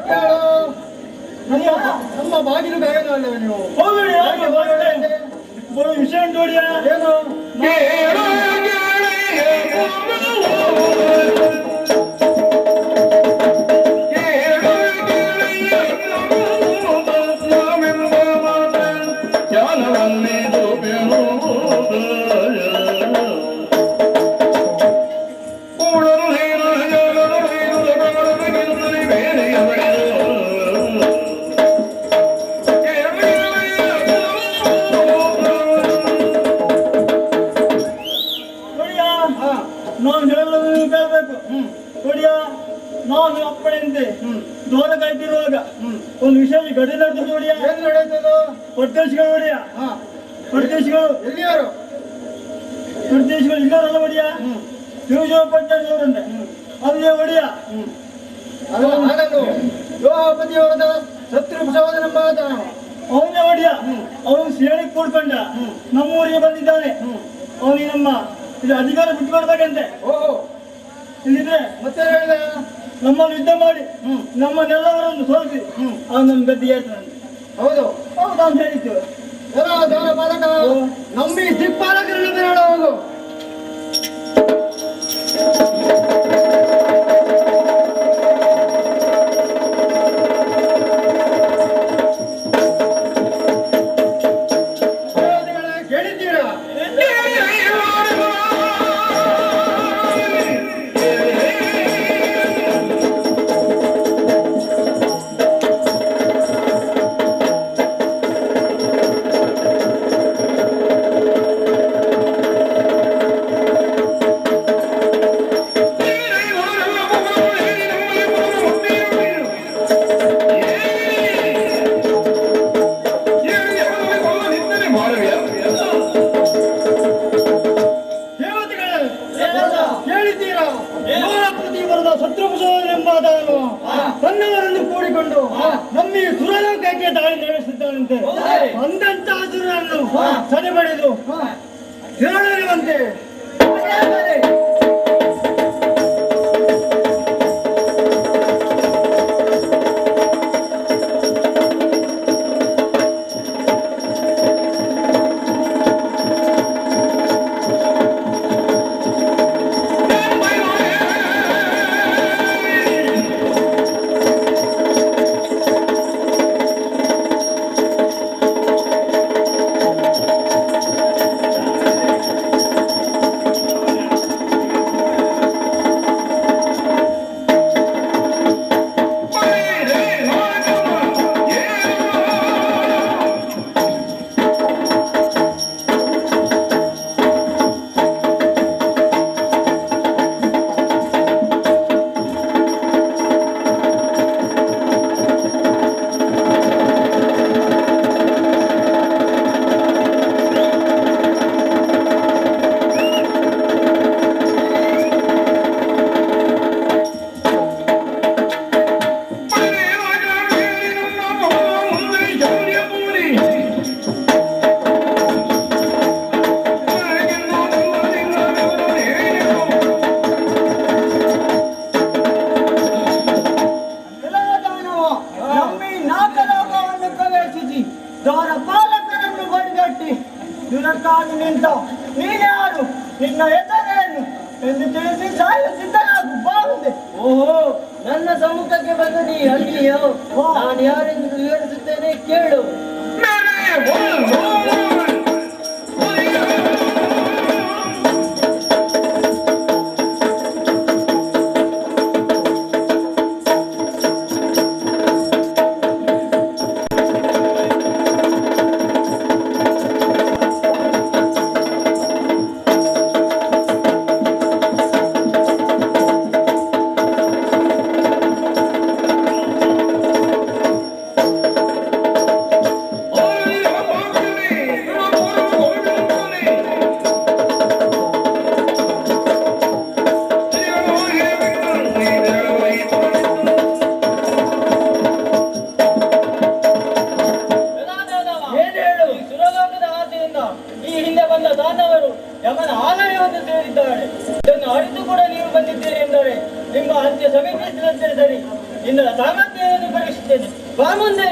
ಕೇಳು. ನಮ್ಮ ಬಾಗಿಲು ಬೇಗನಲ್ಲವೇ ನೀವು? ಬರೋ ವಿಷಯ ನೋಡಿ ಏನು ನಾನು ಹೇಳೋದನ್ನು ಕೇಳಬೇಕು. ನೋಡಿಯ ನಾನು ಅಪ್ಪಣೆಯಂತೆ ದೋರ ಕಾಯ್ತಿರುವಾಗ ಒಂದು ವಿಷಯ ಗಡಿ ನಡೆದು ನೋಡಿಯ. ಏನು ನಡೆಯುತ್ತದು? ಪರದೇಶಿಗಳು ನೋಡಿಯ. ಪರದೇಶಿಗಳು ಎಲ್ಲಿಯಾರು? ಪರದೇಶಿಗಳು ಇದ್ದಾರಲ್ಲ ಒಡಿಯ. ಶಿವಜೋಪಟ್ಟಂತೆ ಅಲ್ಲೇ ಒಡಿಯ. ಹಾಗಂದು ಯೋಪತಿಯವರದ ಶತ್ರು ಸಹೋದರನೆಂಬ ಅವನೇ ಒಡಿಯ. ಅವನು ಸೇಳಿ ಕೂಡ್ಕೊಂಡ ನಮ್ಮೂರಿಗೆ ಬಂದಿದ್ದಾನೆ. ಅವನಿಗೆ ನಮ್ಮ ಇದು ಅಧಿಕಾರ ಬಿಟ್ಟುಕೊಡ್ಬೇಕಂತೆ. ಓಹೋ, ಇಲ್ಲಿದ್ರೆ ಮತ್ತೆ ಹೇಳಿದ ನಮ್ಮನ್ನು ಯುದ್ಧ ಮಾಡಿ ನಮ್ಮನ್ನೆಲ್ಲವರನ್ನು ಸೋಲಿಸಿ ಅವನು ನಮ್ಮ ಗದ್ದಿಗೆ ಹೇಳ್ತಾನೆ. ಹೌದು ಹೌದು ಅಂತ ಹೇಳಿದ್ದು. ಪಾಲಕ ನಂಬಿ ದಿಕ್ಪಾಲಕರನ್ನು ಬೇಡ ಹೋಗು. ಕೇಳಿದ್ದೀರಾ? ತನ್ನವರನ್ನು ಕೂಡಿಕೊಂಡು ನಮ್ಮಿ ಸುರಲೋಕಕ್ಕೆ ದಾಳಿ ನಡೆಸುತ್ತಾನಂತೆ. ಅಂದಂತ ಸುರನ್ನು ಸದೆಬಡಿದು ತಿರುಳುವಂತೆ ದ್ವಾರಪಾಲಕರನ್ನು ಬಡಿಗಟ್ಟಿ ದುರಕ್ಕಾಗಿ ನಿಂತ ನೀನ್ಯಾರು, ನಿನ್ನ ಹೆಸರೇನು ಎಂದು ತಿಳಿಸಿ ಸಾಯುತ್ತಿದ್ದನಾಗು ಬಾಗುಂದೆ. ಓಹೋ, ನನ್ನ ಸಮ್ಮುಖಕ್ಕೆ ಬಂದು ನೀ ಅಲ್ಲಿಯೋ? ನಾನು ಯಾರೆಂದು ವಿವರಿಸುತ್ತೇನೆ ಕೇಳು. Oh, ಸಾಮರ್ಥ್ಯವನ್ನು ಪರೀಕ್ಷಿಸ್ತೇನೆ. ಬಾ ಮುಂದೆ.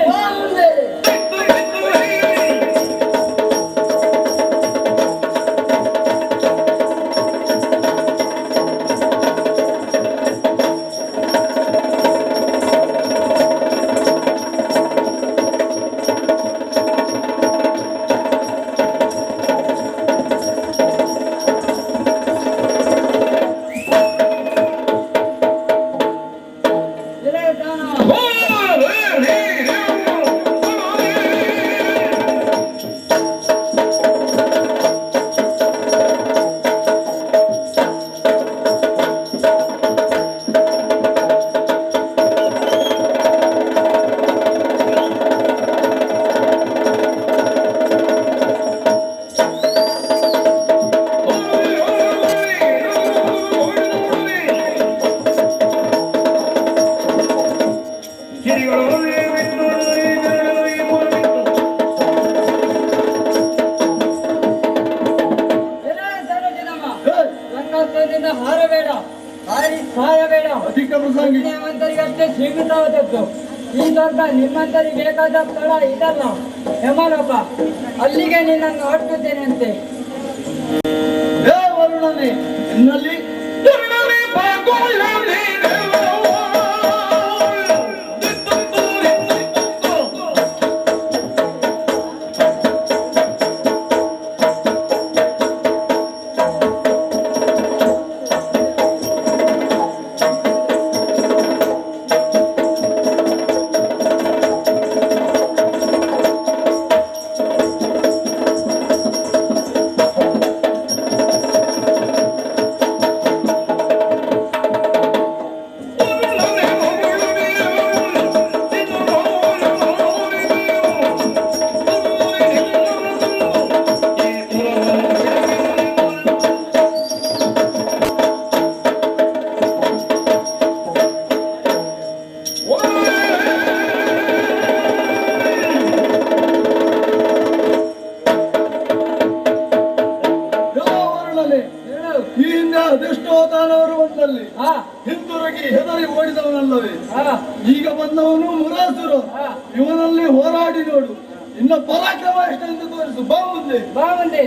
ಹಾರಬೇಡ, ಹಾರಿ ಸಾಯಬೇಡ. ಶ್ರೀಮಂತರಿಗಷ್ಟೇ ಸೀಮಿತವಾದದ್ದು ಈ ಸ್ವರ್ಗ. ನಿಮ್ಮಂತರಿಗೆ ಬೇಕಾದ ಸ್ಥಳ ಇದಲ್ಲ ಹೆಮಲೋಕ. ಅಲ್ಲಿಗೆ ನಿನ್ನನ್ನು ಹೊರಟುತ್ತೇನೆಂತೆ. ವರುಣನೇ ಎನ್ನಲ್ಲಿ ಅದೆಷ್ಟೋ ಕಾಲವರು ಬಂದಲ್ಲಿ ಹಿಂತಿರುಗಿ ಹೆದರಿ ಓಡಿದವನಲ್ಲವೇ. ಈಗ ಬಂದವನು ಮುರಾಸುರು. ಇವನಲ್ಲಿ ಹೋರಾಡಿ ನೋಡು, ಇನ್ನ ಪರಾಕ್ರಮ ಎಷ್ಟೆಂದು ತೋರಿಸು. ಬಾ ಮುಂದೆ, ಬಾ ಮುಂದೆ.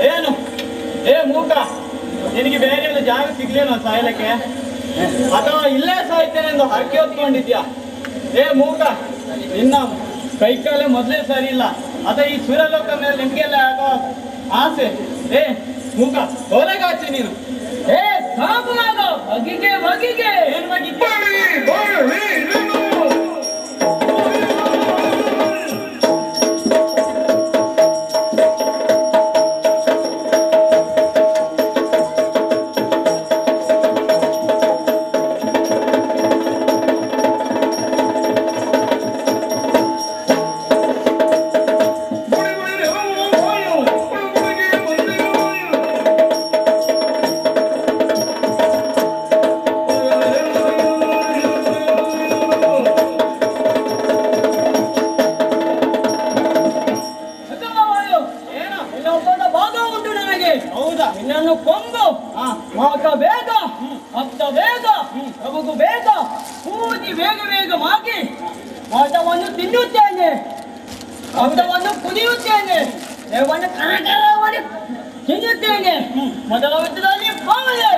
ಏನು ಏ ಮೂಕ, ನಿನಗೆ ಬೇರೆ ಎಲ್ಲ ಜಾಗ ಸಿಗ್ಲೇನೋ ಸಾಯಲಕ್ಕೆ? ಅಥವಾ ಇಲ್ಲೇ ಸಾಯ್ತೇನೆಂದು ಹರಕೆ ಹೊತ್ಕೊಂಡಿದ್ಯಾ? ಏ ಮೂಕ, ನಿನ್ನ ಕೈಕಾಲೆ ಮೊದಲೇ ಸರಿ ಇಲ್ಲ. ಅಥವಾ ಈ ಸುರಲೋಕ ಮೇಲೆ ನಿಮ್ಗೆಲ್ಲ ಆಗೋ ಆಸೆ. ಏ ಮೂಕ, ಹೊರಗಾಚೆ ನೀನು. ಏ ಸಾಕು ಆಗೋ, ಬಗಿಗೆ ಬಗಿಗೆ. ಏನ್ ಬಗಿಗೆ? ಈಗ ಮಾಗಿ ಮಾಟವನ್ನು ತಿನ್ನುತ್ತೇನೆ, ಅಮೃತವನ್ನು ಕುದಿಯುತ್ತೇನೆ, ದೇವವನ್ನು ಕರಕರವಾಗಿ ತಿನ್ನುತ್ತೇನೆ. ಮೊದಲ ಯುದ್ಧದಲ್ಲಿ ಹೋಗಲೇ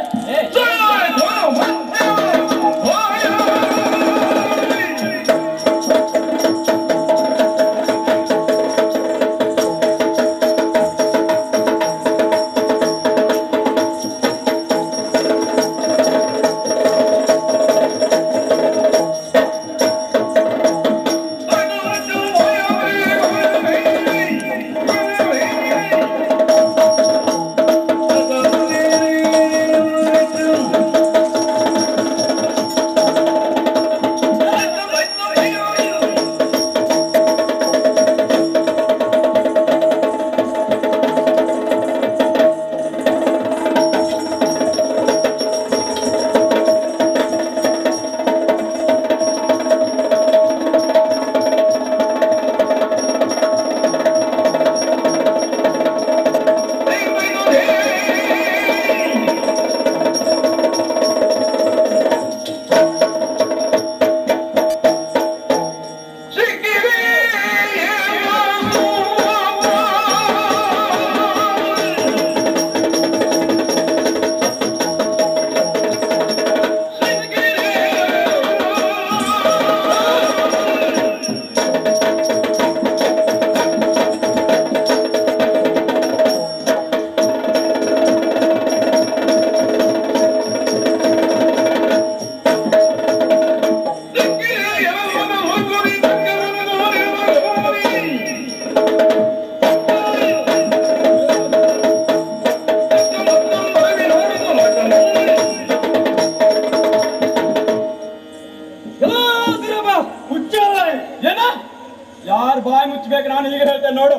ಯಾರು ಬಾಯಿ ಮುಚ್ಚಬೇಕು, ನಾನು ಈಗ ಹೇಳ್ತೇನೆ ನೋಡು.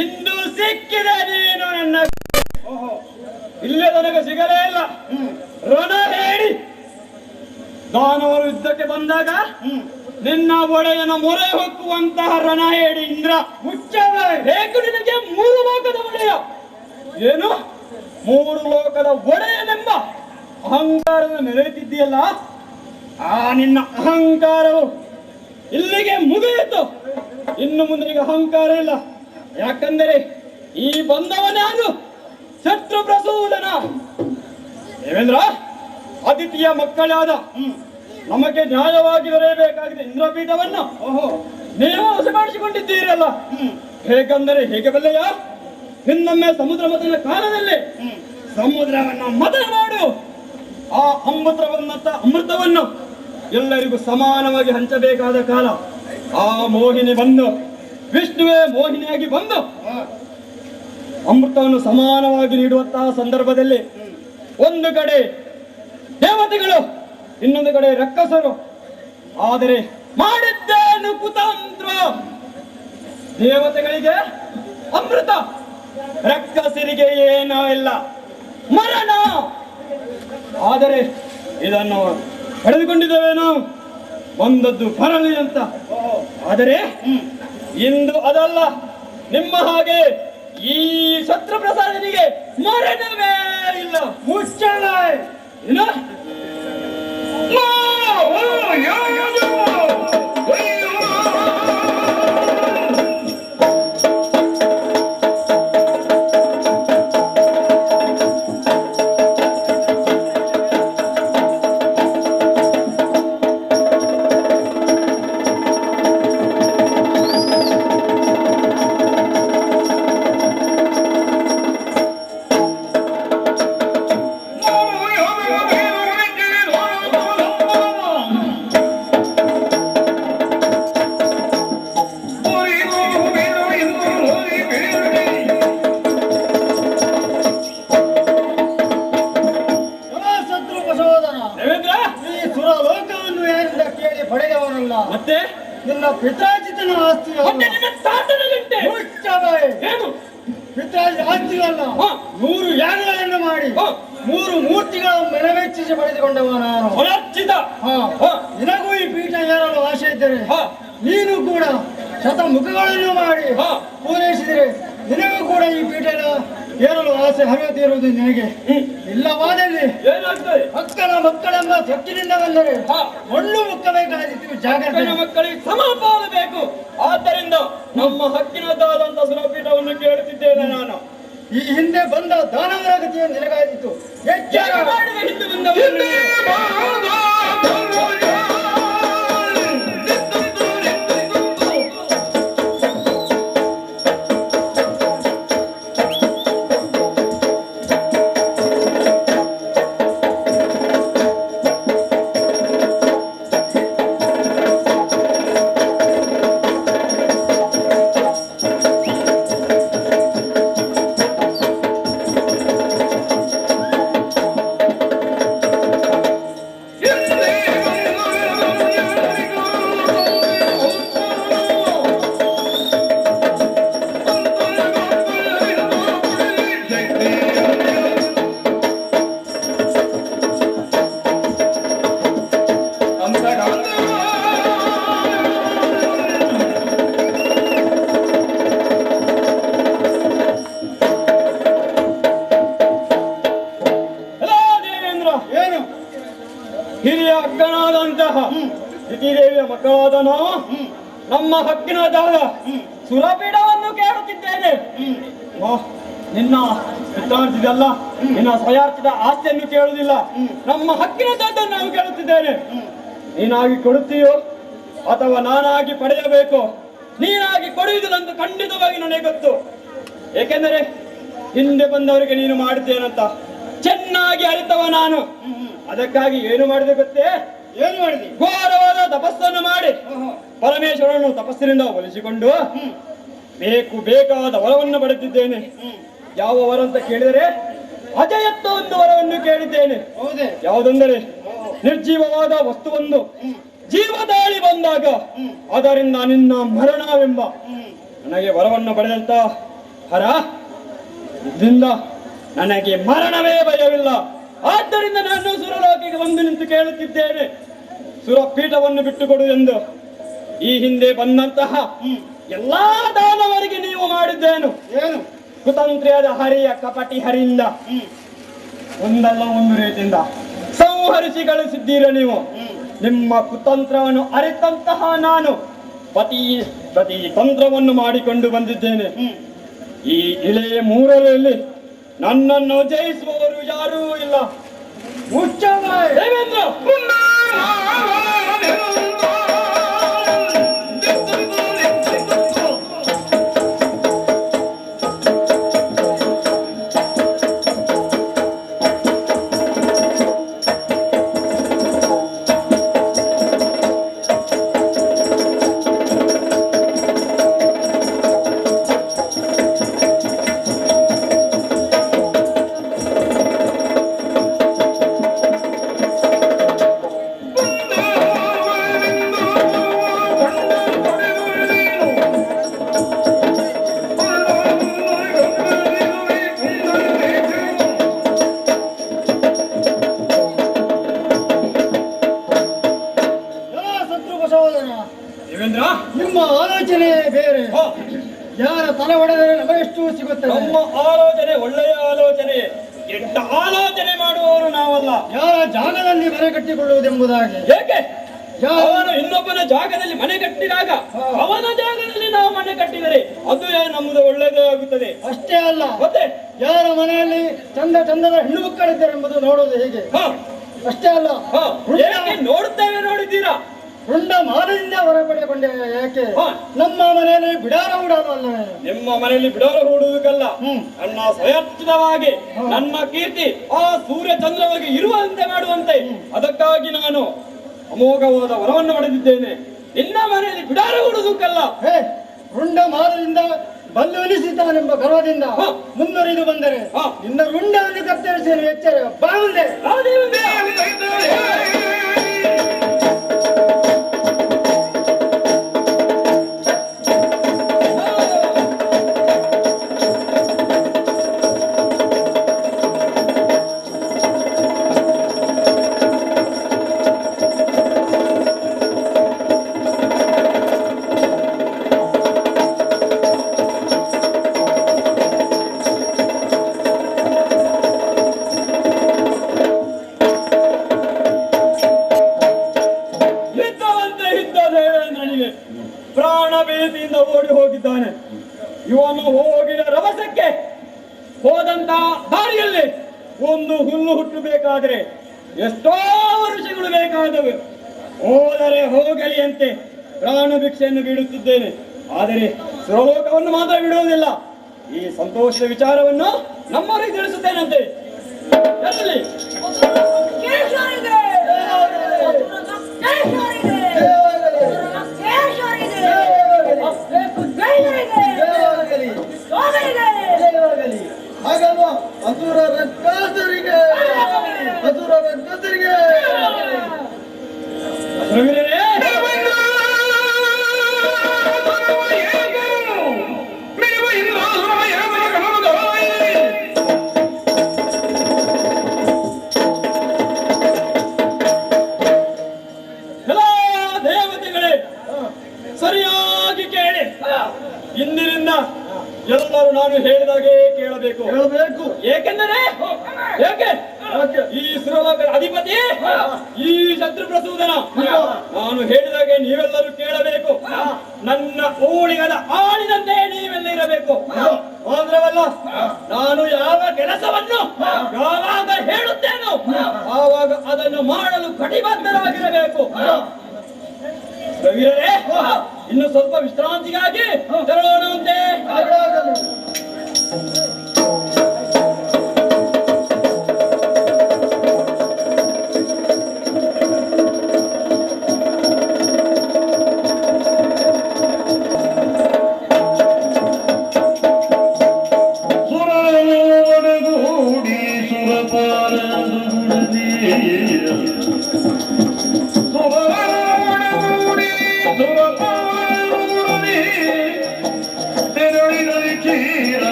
ಇಂದು ಸಿಕ್ಕಿದೆ ನೀನು ನನ್ನ, ಇಲ್ಲೇ ನನಗೆ ಸಿಗಲೇ ಇಲ್ಲ. ರಣ ಹೇಳಿ ದಾನವರು ಯುದ್ಧಕ್ಕೆ ಬಂದಾಗ ನಿನ್ನ ಒಡೆಯನ ಮೊರೆ ಹೊಕ್ಕುವಂತಹ ರಣ ಹೇಳಿ ಇಂದ್ರ ಬೇಕು ನಿನಗೆ 3 ಲೋಕದ ಒಡೆಯ. ಏನು 3 ಲೋಕದ ಒಡೆಯನೆಂಬ ಅಹಂಕಾರದ ಮೆರೆಯುತ್ತಿದ್ದೀಯಲ್ಲ, ಆ ನಿನ್ನ ಅಹಂಕಾರವು ಇಲ್ಲಿಗೆ ಮುಗಿಯಿತು. ಇನ್ನು ಮುಂದೆ ಈಗ ಅಹಂಕಾರ ಇಲ್ಲ. ಯಾಕಂದರೆ ಈ ಬಂದವನಾರು ಶತ್ರು ಪ್ರಸೂದನ. ದೇವೇಂದ್ರ, ಅದಿತಿಯ ಮಕ್ಕಳಾದ ನಮಗೆ ನ್ಯಾಯವಾಗಿ ದೊರೆಯಬೇಕಾಗಿದೆ ಇಂದ್ರಪೀಠವನ್ನು ನೀವು ವಶಪಡಿಸಿಕೊಂಡಿದ್ದೀರಲ್ಲ. ಹೇಗೆಂದರೆ ಹೇಗೆ ಬಲ್ಲೆಯ? ಇನ್ನೊಮ್ಮೆ ಸಮುದ್ರ ಮತನ ಕಾಲದಲ್ಲಿ ಸಮುದ್ರವನ್ನು ಮತ ಮಾಡು. ಆ ಅಮೃತವನ್ನು ಎಲ್ಲರಿಗೂ ಸಮಾನವಾಗಿ ಹಂಚಬೇಕಾದ ಕಾಲ. ಆ ಮೋಹಿನಿ ಬಂದು, ವಿಷ್ಣುವೇ ಮೋಹಿನಿಯಾಗಿ ಬಂದು ಅಮೃತವನ್ನು ಸಮಾನವಾಗಿ ನೀಡುವಂತಹ ಸಂದರ್ಭದಲ್ಲಿ ಒಂದು ಕಡೆ ದೇವತೆಗಳು, ಇನ್ನೊಂದು ಕಡೆ ರಕ್ಕಸರು. ಆದರೆ ಮಾಡಿದ್ದೇನು ಕುತಂತ್ರ? ದೇವತೆಗಳಿಗೆ ಅಮೃತ, ರಕ್ಕಸರಿಗೆ ಏನೋ ಇಲ್ಲ, ಮರಣ. ಆದರೆ ಇದನ್ನು ಪಡೆದುಕೊಂಡಿದ್ದೇವೆ ನಾವು, ಬಂದದ್ದು ಬರಲಿ ಅಂತ. ಆದರೆ ಇಂದು ಅದಲ್ಲ. ನಿಮ್ಮ ಹಾಗೆ ಈ ಶತ್ರು ಪ್ರಸಾದನಿಗೆ ಮರಣವೇ ಇಲ್ಲ. ಮುಚ್ಚಳ ಏನು? ಮತ್ತೆ ನಿನ್ನ ಪಿತಾಜಿತನ ಆಸ್ತಿ ಪಿತಾಜಿ ಆಸ್ತಿಯಲ್ಲ. 100 ಯಾಗಗಳನ್ನು ಮಾಡಿ 3 ಮೂರ್ತಿಗಳ ಮೆರವೆಚ್ಚಿಸಿ ಪಡೆದುಕೊಂಡವ ನಾನು. ನಿನಗೂ ಈ ಪೀಠ ಏರಲು ಆಸೆ ಇದ್ದರೆ ನೀನು ಕೂಡ ಶತ ಮುಖಗಳನ್ನು ಮಾಡಿ ಪೂರೈಸಿದರೆ ನಿನಗೂ ಕೂಡ ಈ ಪೀಠ ಏರಲು ಆಸೆ ಹರಿಯುತ್ತಿರುವುದು ನಿನಗೆ ಇಲ್ಲವಾದಲ್ಲಿ ಏನಾಗ್ತದೆ? ಅಕ್ಕನ ಮಕ್ಕಳೆಂಬ ಸೊಕ್ಕಿನಿಂದ ಬಂದರೆ ಮಣ್ಣು ಮುಕ್ಕಬೇಕಾಗಿತ್ತು. ಜಾಗ್ರತೆ. ಅಕ್ಕನ ಮಕ್ಕಳಿಗೆ ಸಮಪಾಲು ಬೇಕು. ಆದ್ದರಿಂದ ನಮ್ಮ ಹಕ್ಕಿನದ್ದಾದಂತ ಸುರಪೀಠವನ್ನು ಕೇಳುತ್ತಿದ್ದೇನೆ ನಾನು. ಈ ಹಿಂದೆ ಬಂದ ದಾನವರ ಗತಿಯ ನಿನಗಾಯಿತು. ಎಚ್ಚರ ಮಾಡಿದ ಹಿಂದೆ ಬಂದವರು ಹಿರಿಯ ಅಕ್ಕನಾದಂತಹ ದೇವಿಯ ಮಕ್ಕಳಾದ ನಾವು ನಮ್ಮ ಹಕ್ಕಿನದಾದ ಸುರಪೀಠವನ್ನು ಕೇಳುತ್ತಿದ್ದೇನೆ. ನಿನ್ನ ಹಿತಾರ್ಥಿದಲ್ಲ, ನಿನ್ನ ಸ್ವಯಾರ್ಥದ ಆಸ್ತಿಯನ್ನು ಕೇಳುವುದಿಲ್ಲ, ನಮ್ಮ ಹಕ್ಕಿನದನ್ನು ನಾವು ಕೇಳುತ್ತಿದ್ದೇನೆ. ನೀನಾಗಿ ಕೊಡುತ್ತೀಯೋ ಅಥವಾ ನಾನಾಗಿ ಪಡೆಯಬೇಕು? ನೀನಾಗಿ ಕೊಡುವುದಿಲ್ಲಂತ ಖಂಡಿತವಾಗಿ ನನಗೆ ಗೊತ್ತು. ಏಕೆಂದರೆ ಹಿಂದೆ ಬಂದವರಿಗೆ ನೀನು ಮಾಡಿದ್ದೇನಂತ ಚೆನ್ನಾಗಿ ಅರಿತವ ನಾನು. ಅದಕ್ಕಾಗಿ ಏನು ಮಾಡಿದೆ ಗೊತ್ತೇ? ಏನು ಮಾಡಿದಿ? ಘೋರವಾದ ತಪಸ್ಸನ್ನು ಮಾಡಿ ಪರಮೇಶ್ವರನು ತಪಸ್ಸಿನಿಂದ ಒಲಿಸಿಕೊಂಡು ಬೇಕಾದ ವರವನ್ನು ಪಡೆದಿದ್ದೇನೆ. ಯಾವ ವರ ಅಂತ ಕೇಳಿದರೆ ಅಜಯತ್ವ ಒಂದು ವರವನ್ನು ಕೇಳಿದ್ದೇನೆ. ಹೌದೇ? ಯಾವುದೆಂದರೆ ನಿರ್ಜೀವವಾದ ವಸ್ತುವೊಂದು ಜೀವದಾಳಿ ಬಂದಾಗ ಅದರಿಂದ ನಿನ್ನ ಮರಣವೆಂಬ ನನಗೆ ವರವನ್ನು ಪಡೆದಂತ ಹರ, ಇದರಿಂದ ನನಗೆ ಮರಣವೇ ಭಯವಿಲ್ಲ. ಆದ್ದರಿಂದ ನಾನು ಸುರಲೋಕಿಗೆ ಬಂದು ನಿಂತು ಕೇಳುತ್ತಿದ್ದೇನೆ, ಸುರಪೀಠವನ್ನು ಬಿಟ್ಟುಕೊಡು ಎಂದು. ಈ ಹಿಂದೆ ಬಂದಂತಹ ಎಲ್ಲಾ ದಾನವರಿಗೆ ನೀವು ಮಾಡಿದ್ದೇನು? ಏನು? ಕುತಂತ್ರಿಯಾದ ಹರಿಯ ಕಪಟಿ ಹರಿಯಿಂದ ಒಂದಲ್ಲ ಒಂದು ರೀತಿಯಿಂದ ಸಂಹರಿಸಿ ಗಳಿಸಿದ್ದೀರ ನೀವು. ನಿಮ್ಮ ಕುತಂತ್ರವನ್ನು ಅರಿತಂತಹ ನಾನು ಪ್ರತಿ ತಂತ್ರವನ್ನು ಮಾಡಿಕೊಂಡು ಬಂದಿದ್ದೇನೆ. ಈ ಇಳೆಯ ಮೂರರಲ್ಲಿ ನನ್ನನ್ನು ಜಯಿಸುವವರು ಯಾರೂ ಇಲ್ಲ. ದೇವೇಂದ್ರ ದೇವೇಂದ್ರ, ನಿಮ್ಮ ಆಲೋಚನೆ ಬೇರೆ. ಯಾರ ತಲೆ ಹೊಡೆದರೆ ನಮಗೆಷ್ಟು ಸಿಗುತ್ತದೆ? ನಮ್ಮ ಆಲೋಚನೆ ಒಳ್ಳೆಯ ಆಲೋಚನೆ. ಕೆಟ್ಟ ಆಲೋಚನೆ ಮಾಡುವವರು ನಾವಲ್ಲ. ಯಾರ ಜಾಗದಲ್ಲಿ ಮನೆ ಕಟ್ಟಿಕೊಳ್ಳುವುದೆಂಬುದಾಗಿ. ಏಕೆ? ಅವನು ಇನ್ನೊಬ್ಬನ ಜಾಗದಲ್ಲಿ ಮನೆ ಕಟ್ಟಿದಾಗ ಅವನ ಜಾಗದಲ್ಲಿ ನಾವು ಮನೆ ಕಟ್ಟಿದರೆ ಅದು ನಮ್ಮದು ಒಳ್ಳೆಯದೇ ಆಗುತ್ತದೆ. ಅಷ್ಟೇ ಅಲ್ಲ, ಮತ್ತೆ ಯಾರ ಮನೆಯಲ್ಲಿ ಚಂದದ ಹೆಣ್ಣು ಮಕ್ಕಳಿದ್ದಾರೆ ಎಂಬುದು ನೋಡುವುದು ಹೇಗೆ? ಅಷ್ಟೇ ಅಲ್ಲ, ನೋಡುತ್ತೇವೆ. ನೋಡಿದ್ದೀರಾ? ರುಂಡ ಮಾನದಿಂದ ಹೊರ ಪಡೆದುಕೊಂಡೆ. ಯಾಕೆ? ನಮ್ಮ ಮನೆಯಲ್ಲಿ ಬಿಡಾರ ಹೂಡೋದು ಅಲ್ಲವೇ? ನಿಮ್ಮ ಮನೆಯಲ್ಲಿ ಬಿಡಾರ ಹೂಡುವುದಕ್ಕಲ್ಲ, ನನ್ನ ಸ್ವಯರ್ಥವಾಗಿ ನನ್ನ ಕೀರ್ತಿ ಆ ಸೂರ್ಯ ಚಂದ್ರವಾಗಿ ಇರುವಂತೆ ಮಾಡುವಂತೆ ಅದಕ್ಕಾಗಿ ನಾನು ಅಮೋಘವಾದ ವರವನ್ನು ಪಡೆದಿದ್ದೇನೆ. ನಿನ್ನ ಮನೆಯಲ್ಲಿ ಬಿಡಾರ ಹೂಡುವುದಕ್ಕಲ್ಲ. ರುಂಡ ಮಾನದಿಂದ ಬಲ್ಲು ಎನಿಸಿದ್ದಾನೆಂಬ ಗರ್ವದಿಂದ ಮುಂದುವರಿದು ಬಂದರೆ ನಿನ್ನ ರುಂಡವನ್ನು ಕತ್ತರಿಸಿ ಎಚ್ಚರ ಬಾಗುಂದೆ. ಪ್ರೀತಿಯಿಂದ ಓಡಿ ಹೋಗಿದ್ದಾನೆ. ಇವನು ಹೋಗಿದ ರಭಸಕ್ಕೆ ಹೋದಂತ ದಾರಿಯಲ್ಲಿ ಒಂದು ಹುಲ್ಲು ಹುಟ್ಟಬೇಕಾದ್ರೆ ಎಷ್ಟೋ ವರ್ಷಗಳು ಬೇಕಾದವು. ಹೋದರೆ ಹೋಗಲಿ ಅಂತೆ ಪ್ರಾಣ ಭಿಕ್ಷೆಯನ್ನು ಬಿಡುತ್ತಿದ್ದೇನೆ, ಆದರೆ ಸ್ವಲೋಕವನ್ನು ಮಾತ್ರ ಬಿಡುವುದಿಲ್ಲ. ಈ ಸಂತೋಷದ ವಿಚಾರವನ್ನು ನಮ್ಮವರಿಗೆ ತಿಳಿಸುತ್ತೇನಂತೆ. ಎಲ್ಲಿ? ಹಾಗಲ್ವಾ? ಅಸುರ ರಕ್ಕಸರಿಗೆ, ಅಸುರ ರಕ್ಕಸರಿಗೆ. ದೇವತೆಗಳೇ, ಸರಿಯಾಗಿ ಕೇಳಿ. ಇಂದಿನಿಂದ ಎಲ್ಲರೂ ನಾನು ಹೇಳಿದಾಗೆ ಕೇಳಬೇಕು. ಏಕೆಂದರೆ ಈ ಸುರಲೋಕದ ಅಧಿಪತಿ ಈ ಶತ್ರು ಪ್ರಸೂದನ. ನಾನು ಹೇಳಿದಾಗೆ ನೀವೆಲ್ಲರೂ ಕೇಳಬೇಕು. ನನ್ನ ಊಳಿಗದ ಆಳಿನಂತೆ ನೀವೆಲ್ಲ ಇರಬೇಕು. ಮಾತ್ರವಲ್ಲ, ನಾನು ಯಾವ ಕೆಲಸವನ್ನು ಯಾವಾಗ ಹೇಳುತ್ತೇನೋ ಆವಾಗ ಅದನ್ನು ಮಾಡಲು ಕಟಿಬದ್ಧರಾಗಿರಬೇಕು. ರವಿರೇ, ಇನ್ನು ಸ್ವಲ್ಪ ವಿಶ್ರಾಂತಿಗಾಗಿ ತೆರಳೋಣಂತೆ.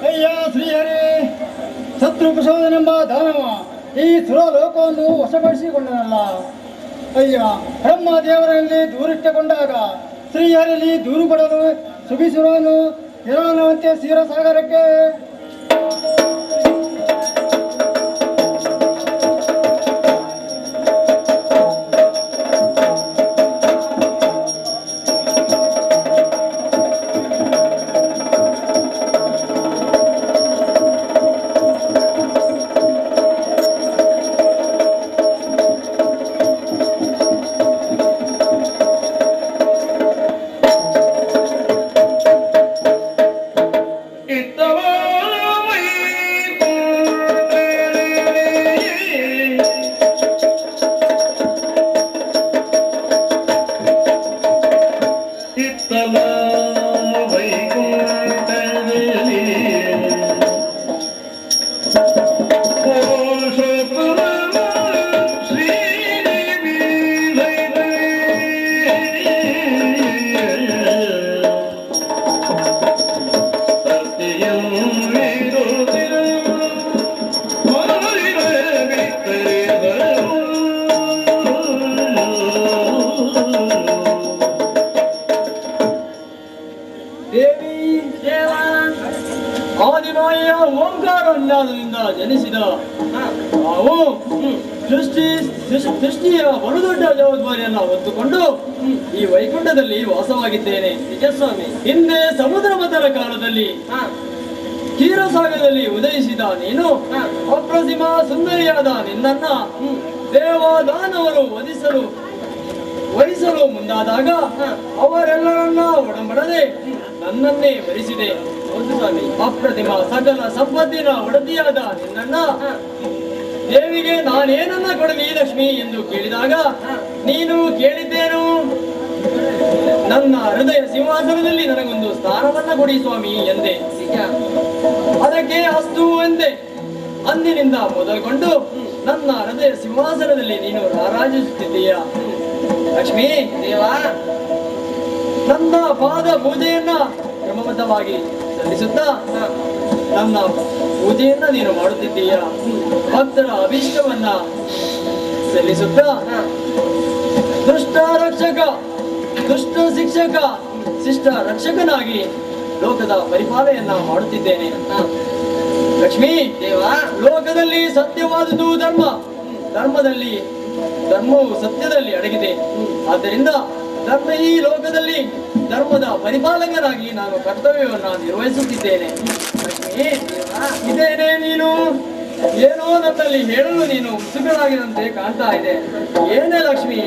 ಅಯ್ಯ ಶ್ರೀಹರಿ, ಶತ್ರು ಪ್ರಸೋದನೆಂಬ ದಾನವ ಈ ಸುರಲೋಕವನ್ನು ವಶಪಡಿಸಿಕೊಂಡನಲ್ಲ. ಅಯ್ಯ, ಬ್ರಹ್ಮ ದೇವರಲ್ಲಿ ದೂರಿಟ್ಟುಕೊಂಡಾಗ ಶ್ರೀಹರಿಯಲ್ಲಿ ದೂರು ಕೊಡಲು ಸುಗಿಸುರನು ಇರೋಣವಂತೆ ಕ್ಷೀರಸಾಗರಕ್ಕೆ. ಆದಿಮಾಯ ಓಂಕಾರ ಉನ್ನಾದದಿಂದ ಜನಿಸಿದ ನಾವು ಸೃಷ್ಟಿಯ ಬಲುದೊಡ್ಡ ಜವಾಬ್ದಾರಿಯನ್ನು ಹೊತ್ತುಕೊಂಡು ಈ ವೈಕುಂಠದಲ್ಲಿ ವಾಸವಾಗಿದ್ದೇನೆ. ನಿಜ ಸ್ವಾಮಿ. ಹಿಂದೆ ಸಮುದ್ರ ಮಥನ ಕಾಲದಲ್ಲಿ ಕ್ಷೀರಸಾಗರದಲ್ಲಿ ಉದಯಿಸಿದ ನೀನು ಅಪ್ರತಿಮ ಸುಂದರಿಯಾದ ನಿನ್ನನ್ನ ದೇವದಾನವರು ವಹಿಸಲು ಮುಂದಾದಾಗ ಅವರೆಲ್ಲರನ್ನ ಒಡಂಬಡದೆ ನನ್ನನ್ನೇ ವರಿಸಿದೆ. ಅಪ್ರತಿಮ ಸಕಲ ಸಂಪತ್ತಿನ ಒಡತಿಯಾದ ನಿನ್ನನ್ನ ದೇವಿಗೆ ನಾನೇನನ್ನ ಕೊಡಲಿ ಲಕ್ಷ್ಮಿ ಎಂದು ಕೇಳಿದಾಗ ನೀನು ಕೇಳಿದ್ದೇನು, ನನ್ನ ಹೃದಯ ಸಿಂಹಾಸನದಲ್ಲಿ ನನಗೊಂದು ಸ್ಥಾನವನ್ನ ಕೊಡಿ ಸ್ವಾಮಿ ಎಂದೆ. ಅದಕ್ಕೆ ಅಸ್ತು ಎಂದೆ. ಅಂದಿನಿಂದ ಮೊದಲುಗೊಂಡು ನನ್ನ ಹೃದಯ ಸಿಂಹಾಸನದಲ್ಲಿ ನೀನು ರಾರಾಜಿಸುತ್ತಿದ್ದೀಯ ಲಕ್ಷ್ಮೀ ದೇವ. ನನ್ನ ಪಾದ ಪೂಜೆಯನ್ನ ಕ್ರಮಬದ್ಧವಾಗಿ ಸಲ್ಲಿಸುತ್ತಾ ನನ್ನ ಪೂಜೆಯನ್ನ ನೀನು ಮಾಡುತ್ತಿದ್ದೀಯ. ಭಕ್ತರ ಅಭಿಷ್ಟವನ್ನ ಸಲ್ಲಿಸುತ್ತಾ ದುಷ್ಟ ರಕ್ಷಕ, ದುಷ್ಟ ಶಿಕ್ಷಕ, ಶಿಷ್ಟ ರಕ್ಷಕನಾಗಿ ಲೋಕದ ಪರಿಪಾಲನೆಯನ್ನ ಮಾಡುತ್ತಿದ್ದೇನೆ ಲಕ್ಷ್ಮೀ ದೇವ. ಲೋಕದಲ್ಲಿ ಸತ್ಯವಾದುದು ಧರ್ಮ, ಧರ್ಮದಲ್ಲಿ ಧರ್ಮವು ಸತ್ಯದಲ್ಲಿ ಅಡಗಿದೆ. ಆದ್ದರಿಂದ ಧರ್ಮ ಈ ಲೋಕದಲ್ಲಿ ಧರ್ಮದ ಪರಿಪಾಲಕನಾಗಿ ನಾನು ಕರ್ತವ್ಯವನ್ನು ನಿರ್ವಹಿಸುತ್ತಿದ್ದೇನೆ. ಲಕ್ಷ್ಮಿ, ಇದೇನೇ ನೀನು ಏನೋ ನನ್ನಲ್ಲಿ ಹೇಳಲು ನೀನು ಉತ್ಸುಕನಾಗಿದಂತೆ ಕಾಣ್ತಾ ಇದೆ. ಏನೇ ಲಕ್ಷ್ಮಿ,